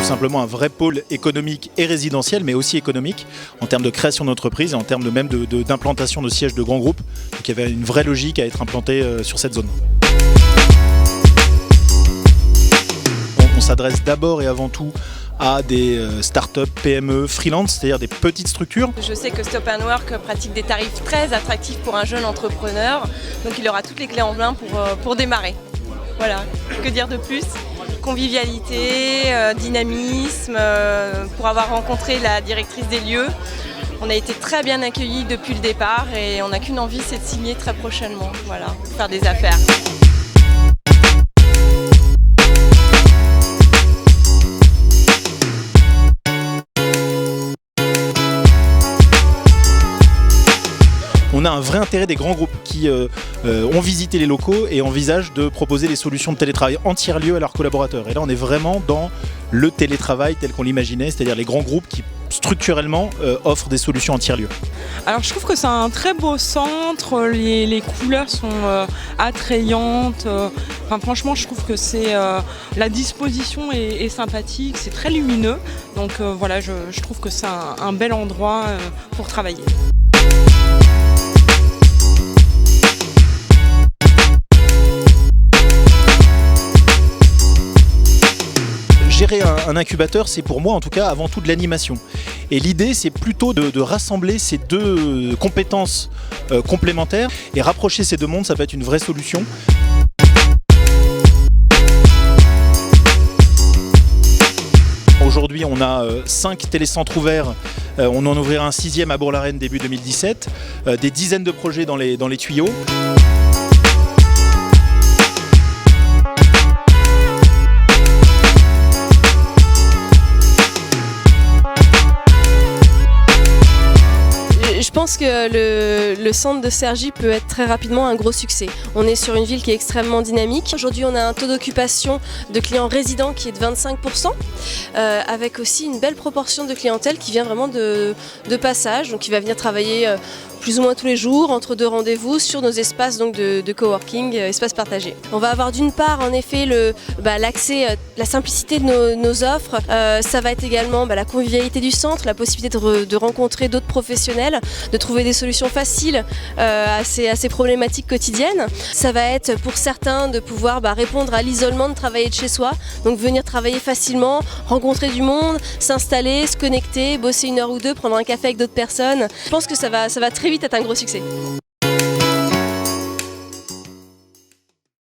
simplement un vrai pôle économique et résidentiel, mais aussi économique, en termes de création d'entreprises et en termes d'implantation de sièges de grands groupes. Donc il y avait une vraie logique à être implanté sur cette zone. On s'adresse d'abord et avant tout à des startups, PME, freelance, c'est-à-dire des petites structures. Je sais que Stop & Work pratique des tarifs très attractifs pour un jeune entrepreneur, donc il aura toutes les clés en main pour démarrer. Voilà, que dire de plus ? Convivialité, dynamisme, pour avoir rencontré la directrice des lieux. On a été très bien accueillis depuis le départ et on n'a qu'une envie, c'est de signer très prochainement, voilà, pour faire des affaires. On a un vrai intérêt des grands groupes qui ont visité les locaux et envisagent de proposer des solutions de télétravail en tiers-lieu à leurs collaborateurs. Et là, on est vraiment dans le télétravail tel qu'on l'imaginait, c'est-à-dire les grands groupes qui structurellement offrent des solutions en tiers-lieu. Alors je trouve que c'est un très beau centre, les couleurs sont attrayantes, franchement je trouve que la disposition est sympathique, c'est très lumineux, donc voilà, je trouve que c'est un bel endroit pour travailler. Gérer un incubateur, c'est pour moi en tout cas avant tout de l'animation. Et l'idée, c'est plutôt de rassembler ces deux compétences complémentaires et rapprocher ces deux mondes, ça peut être une vraie solution. Aujourd'hui, on a 5 télécentres ouverts, on en ouvrira un 6e à Bourg-la-Reine début 2017, des dizaines de projets dans les tuyaux. Je pense que le centre de Cergy peut être très rapidement un gros succès. On est sur une ville qui est extrêmement dynamique. Aujourd'hui, on a un taux d'occupation de clients résidents qui est de 25%, avec aussi une belle proportion de clientèle qui vient vraiment de passage, donc qui va venir travailler plus ou moins tous les jours, entre deux rendez-vous, sur nos espaces donc de coworking, espaces partagés. On va avoir d'une part en effet l'accès, la simplicité de nos offres, ça va être également la convivialité du centre, la possibilité de rencontrer d'autres professionnels, de trouver des solutions faciles à ces problématiques quotidiennes. Ça va être pour certains de pouvoir répondre à l'isolement, de travailler de chez soi, donc venir travailler facilement, rencontrer du monde, s'installer, se connecter, bosser 1 heure ou 2, prendre un café avec d'autres personnes. Je pense que ça va très vite être un gros succès.